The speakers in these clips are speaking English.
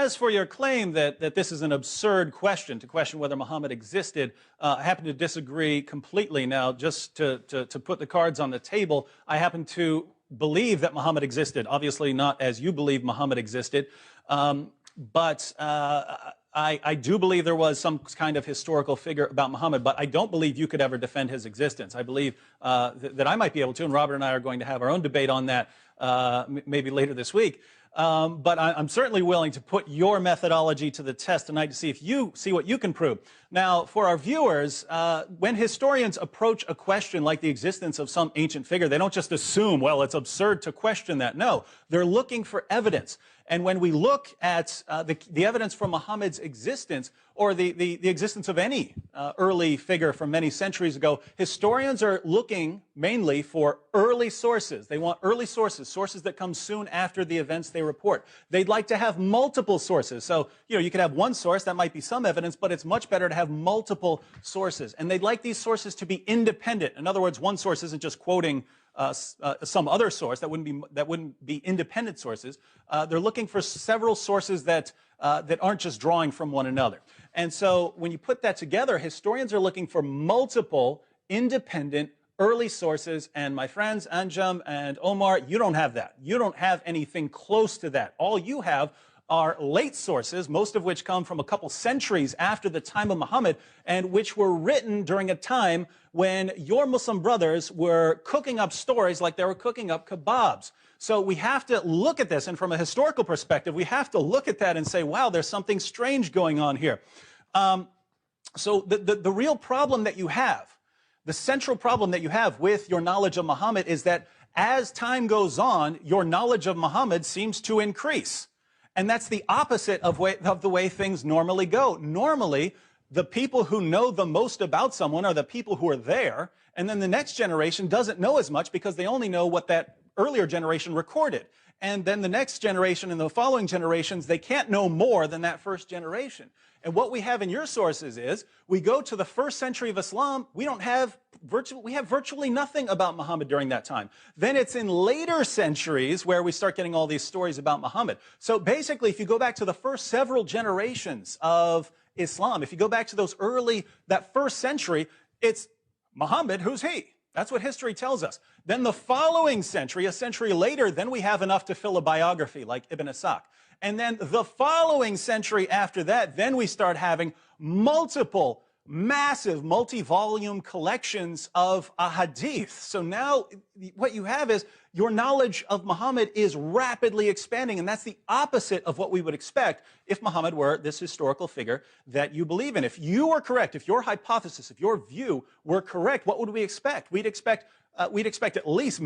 as for your claim that this is an absurd question, to question whether Muhammad existed, I happen to disagree completely. Now, just to put the cards on the table, I happen to believe that Muhammad existed. Obviously not as you believe Muhammad existed, but I do believe there was some kind of historical figure about Muhammad, but I don't believe you could ever defend his existence. I believe that I might be able to, and Robert and I are going to have our own debate on that maybe later this week. But I'm certainly willing to put your methodology to the test tonight to see if you see what you can prove. Now, for our viewers, when historians approach a question like the existence of some ancient figure, they don't just assume, well, it's absurd to question that. No, they're looking for evidence. And when we look at the evidence for Muhammad's existence, or the existence of any early figure from many centuries ago, historians are looking mainly for early sources. They want early sources, sources that come soon after the events they report. They'd like to have multiple sources. So, you could have one source, that might be some evidence, but it's much better to have multiple sources. And they'd like these sources to be independent. In other words, one source isn't just quoting some other source. That wouldn't be independent sources. They're looking for several sources that aren't just drawing from one another. And so when you put that together, historians are looking for multiple independent early sources. And my friends, Anjem and Omar, you don't have that. You don't have anything close to that. All you have are late sources, most of which come from a couple centuries after the time of Muhammad, and which were written during a time when your Muslim brothers were cooking up stories like they were cooking up kebabs. So we have to look at this, and from a historical perspective, we have to look at that and say, wow, there's something strange going on here. So the real problem that you have, the central problem that you have with your knowledge of Muhammad is that as time goes on, your knowledge of Muhammad seems to increase. And that's the opposite of the way things normally go. Normally, the people who know the most about someone are the people who are there, and then the next generation doesn't know as much because they only know what that earlier generation recorded. And then the next generation and the following generations, they can't know more than that first generation. And what we have in your sources is, we go to the first century of Islam, we have virtually nothing about Muhammad during that time. Then it's in later centuries where we start getting all these stories about Muhammad. So basically, if you go back to the first several generations of Islam, if you go back to that first century, it's Muhammad, who's he? That's what history tells us. Then the following century, a century later, then we have enough to fill a biography like Ibn Ishaq. And then the following century after that, then we start having multiple, massive, multi-volume collections of hadith. So now what you have is your knowledge of Muhammad is rapidly expanding, and that's the opposite of what we would expect if Muhammad were this historical figure that you believe in. If you were correct, if your hypothesis, if your view were correct, what would we expect? We'd expect at least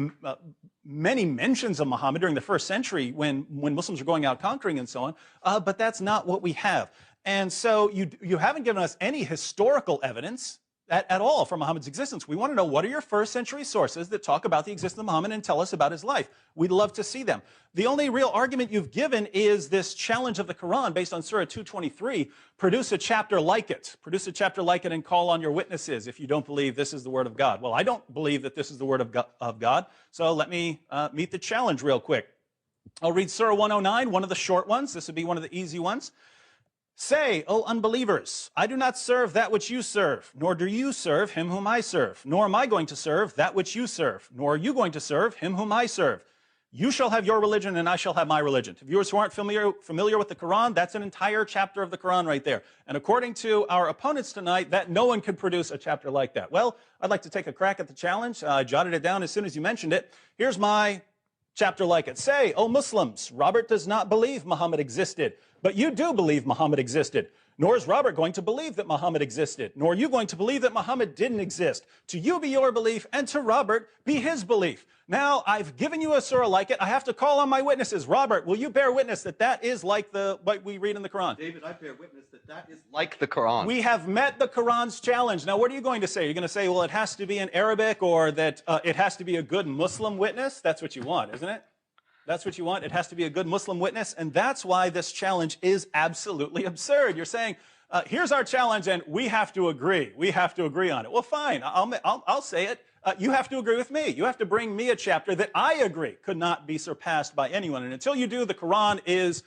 many mentions of Muhammad during the first century when Muslims were going out conquering and so on, but that's not what we have. And so you haven't given us any historical evidence at all for Muhammad's existence. We want to know, what are your first century sources that talk about the existence of Muhammad and tell us about his life? We'd love to see them. The only real argument you've given is this challenge of the Quran based on Surah 223. Produce a chapter like it. Produce a chapter like it and call on your witnesses if you don't believe this is the word of God. Well, I don't believe that this is the word of God, so let me meet the challenge real quick. I'll read Surah 109, one of the short ones. This would be one of the easy ones. Say, O unbelievers, I do not serve that which you serve, nor do you serve him whom I serve, nor am I going to serve that which you serve, nor are you going to serve him whom I serve. You shall have your religion, and I shall have my religion. To viewers who aren't familiar with the Quran, that's an entire chapter of the Quran right there. And according to our opponents tonight, that no one could produce a chapter like that. Well, I'd like to take a crack at the challenge. I jotted it down as soon as you mentioned it. Here's my chapter like it. Say, O Muslims, Robert does not believe Muhammad existed, but you do believe Muhammad existed. Nor is Robert going to believe that Muhammad existed, nor are you going to believe that Muhammad didn't exist. To you be your belief, and to Robert be his belief. Now, I've given you a surah like it. I have to call on my witnesses. Robert, will you bear witness that that is like what we read in the Quran? David, I bear witness that that is like the Quran. We have met the Quran's challenge. Now, what are you going to say? You're going to say, well, it has to be in Arabic, or that it has to be a good Muslim witness? That's what you want, isn't it? That's what you want. It has to be a good Muslim witness, and that's why this challenge is absolutely absurd. You're saying, here's our challenge, and we have to agree. We have to agree on it. Well, fine. I'll say it. You have to agree with me. You have to bring me a chapter that I agree could not be surpassed by anyone. And until you do, the Quran is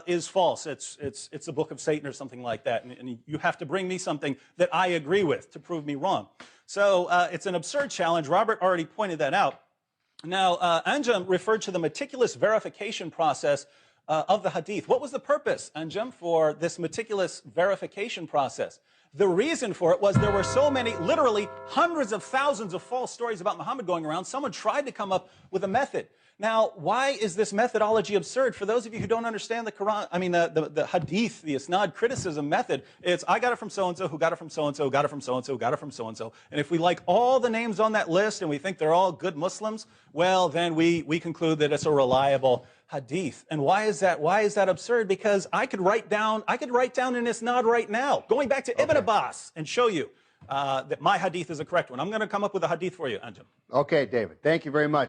is false. It's a book of Satan or something like that. And you have to bring me something that I agree with to prove me wrong. So it's an absurd challenge. Robert already pointed that out. Now, Anjem referred to the meticulous verification process of the Hadith. What was the purpose, Anjem, for this meticulous verification process? The reason for it was there were so many, literally hundreds of thousands of false stories about Muhammad going around. Someone tried to come up with a method. Now, why is this methodology absurd? For those of you who don't understand the Quran, I mean, the Hadith, the Isnad criticism method, it's I got it from so-and-so, who got it from so-and-so, got it from so-and-so, got it from so-and-so. And if we like all the names on that list and we think they're all good Muslims, well, then we conclude that it's a reliable Hadith. And why is that? Why is that absurd? Because I could write down an Isnad right now, going back to Ibn Abbas, and show you that my Hadith is a correct one. I'm going to come up with a Hadith for you, Anjem. Okay, David. Thank you very much.